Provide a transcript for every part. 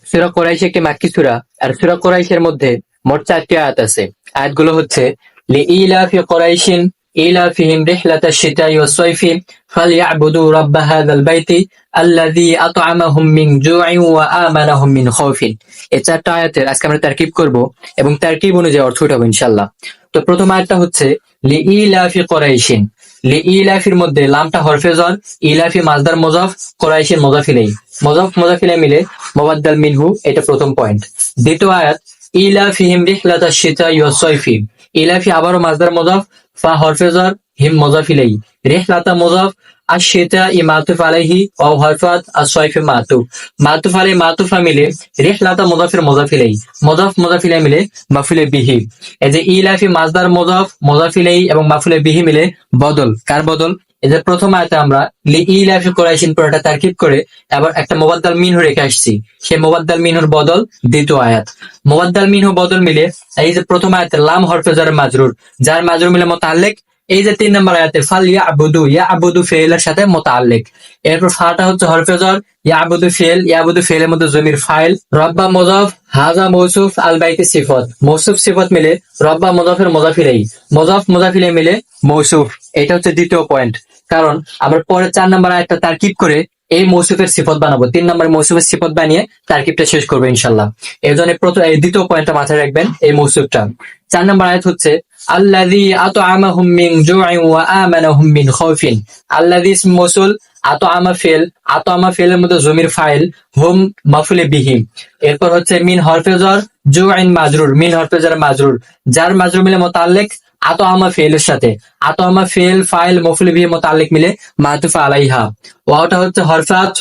সূরা কুরাইশ একটি মাক্কি সূরা। আর সূরা কুরাইশের মধ্যে মোট 4টি আয়াত আছে। আয়াতগুলো হচ্ছে লিইলাফি কুরাইশিন ইলাফিহিম রিহলাতাশ শিতাই ওয়াস সাইফি ফালইয়াবুদু রাব্ব হাযাল বাইতি আল্লাযী আত'আমাহুম মিন জু'ইন ওয়া আমানাহুম মিন খাউফিন। এই 4টা আয়াতের আজকে আমরা তারকিব করব এবং তারকিব অনুযায়ী অর্থ উঠাবো ইনশাআল্লাহ। তো প্রথম আয়াতটা হচ্ছে লিইলাফি কুরাইশিন। লিইলাফির মধ্যে লামটা হরফে jar, ইলাফি মাসদার মুযাফ, কুরাইশিন মুযাফ ইলাইহি। মুযাফ মুযাফ ইলাইহি মিলে মুবাদ্দাল মিনহু, এটা প্রথম পয়েন্ট। দ্বিতীয় আয়াত ইলাফিহিম রিহলাতাশ শিতাই ওয়াস সাইফি। ইলাফি আবারও মাসদার মুযাফ, ফা হরফে jar, হিম মুযাফ ইলাইহি। রিহলাতা মুযাফ, আশ-শিতাই মাতুফ আলাইহি, ওয়াও হরফাত, আস-সাইফি মাতুফ। মাতুফ আলাইহি মাতুফা মিলে রিহলাতা মুযাফের মুযাফ ইলাইহি। মুযাফ মুযাফ ইলাইহি মিলে মাফউলে বিহি। এই যে ইলাফি মাসদার মুযাফ, মুযাফ ইলাইহি এবং মাফউলে বিহি মিলে বদল। কার বদল? এই যে প্রথম আয়াতে আমরা লিইলাফি কুরাইশিন পুরোটা তারকিব করে আবার একটা মুবাদ্দাল মিনহু রেখে আসছি। সেই মুবাদ্দাল মিনহুর বদল দ্বিতীয় আয়াত। মুবাদ্দাল মিনহু বদল মিলে এই যে প্রথম আয়াতে লাম হরফে jar মাজরুর, যার মাজরুর মিলে মুতাআল্লিক। এই যে 3 নম্বর আয়াতে ফালইয়াবুদু, ইয়াবুদু ফি'লের সাথে মুতাআল্লিক। এরপর ফাটা হচ্ছে হরফে jar, ইয়াবুদু ফি'ল, ইয়াবুদু ফি'লের মধ্যে জমির ফাইল, রব্বা মুযাফ, হাযা মৌসুফ, আল বাইতি সিফাত। মৌসুফ সিফাত মিলে রব্বা মুযাফের মুযাফ ইলাইহি। মুযাফ মুযাফ ইলাইহি মিলে মৌসুফ। এটা হচ্ছে দ্বিতীয় পয়েন্ট। কারণ আমরা পরে 4 নম্বর আয়াতটা তারকিব করে এই মৌসুফের সিফত বানাবো। 3 নম্বর মৌসুফের সিফত বানিয়ে তারকিবটা শেষ করবো ইনশাআল্লাহ। এর জন্য এই দ্বিতীয় পয়েন্টটা মাথায় রাখবেন, এই মৌসুফটা। 4 নম্বর আয়াত হচ্ছে আল্লাযী আত'আমাহুম মিন জু'ইন ওয়া আমানাহুম মিন খাউফিন। আল্লাযী ইসম মৌসুল, আত'আমা ফি'ল, আত'আমা ফি'লের মধ্যে জমির ফাইল, হুম মাফউলে বিহি। এরপর হচ্ছে মিন হরফে jar, জু'ইন মাজরুর, মিন হরফে jar মাজরুর, যার মাজরুর মিলে মুতাআল্লিক আত'আমা ফি'লের সাথে। আত'আমা ফি'ল, ফাইল, মাফউলে বিহি, মুতাআল্লিক মিলে মাতুফ আলাইহা। ওয়াওটা হচ্ছে হরফাত,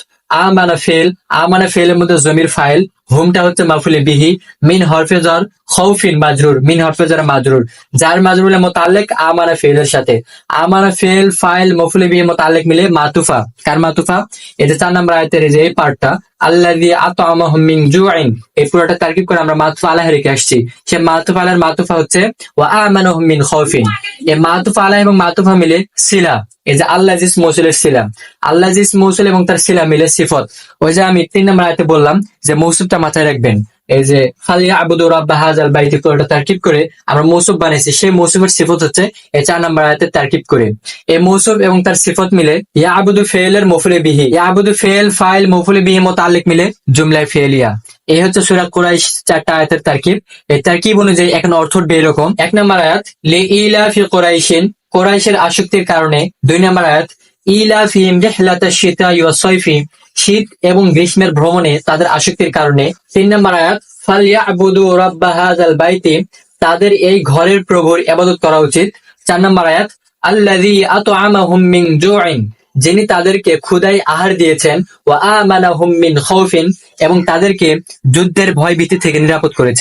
আমানা ফি'ল, আমানা ফি'লের মধ্যে জমির ফাইল, হুমটা হচ্ছে মাফউলে বিহি, মিন হরফে jar, খাউফিন মাজরুর, মিন হরফে jar মাজরুর, যার মাজরুর মিলে মুতাআল্লিক আমানা ফি'লের সাথে। আমানা ফি'ল, ফাইল, মাফউলে বিহি, মুতাআল্লিক মিলে মাতুফা। কার মাতুফা? এটা 4 নম্বর আয়াতের যে এই পার্টটা আল্লাযী আত'আমাহুম মিন জু'ইন, এই পুরোটা তারকিব করে আমরা মাতুফা আলাইহি রেখে আসছি। সে মাতুফা আলাইহির মাতুফা হচ্ছে ওয়া আমানাহুম মিন খাউফিন। এই মাতুফা আলাইহি এবং মাতুফা মিলে সিলা। এই যে আল্লাযী ইসম মৌসুলের সিলা, আল্লাযী ইসম মৌসুল এবং তার সিলা মিলে সিফত। ওই যে আমি 3 নম্বর আয়াতে বললাম যে মৌসুফটা মাথায় রাখবেন। এই যে ফালইয়াবুদু রাব্ব হাযাল বাইতি পুরোটা তারকিব করে আমরা মৌসুফ বানাইছি। সেই মৌসুফের সিফত হচ্ছে এই 4 নম্বর আয়াতে তারকিব করে। এই মৌসুফ এবং তার সিফত মিলে ইয়াবুদু ফি'লের মাফউলে বিহি, ইয়াবুদু ফি'ল, ফাইল, মাফউলে বিহি, মুতাআল্লিক মিলে জুমলায়ে ফি'লিয়া। এই হচ্ছে সূরা কুরাইশ 4টা আয়াতের তারকিব। এই তারকিব অনুযায়ী এখন অর্থ উঠবে এরকম। 1 নম্বর আয়াত লিইলাফি কুরাইশিন, কুরাইশের আসক্তির কারণে। 2 নম্বর আয়াত ইলাফিহিম রিহলাতাশ শিতাই ওয়াস সাইফি, শীত এবং গ্রীষ্মের ভ্রমণে তাদের আসক্তির কারণে। 3 নম্বর আয়াত ফালইয়াবুদু রাব্ব হাযাল বাইতি, তাদের এই ঘরের প্রভুর ইবাদত করা উচিত। 4 নম্বর আয়াত আল্লাযী আত'আমাহুম মিন জু'ইন, যিনি তাদেরকে ক্ষুধায় আহার দিয়েছেন, ওয়া আমানাহুম মিন খাউফিন, এবং তাদেরকে যুদ্ধের ভয় ভীতি থেকে নিরাপদ করেছেন।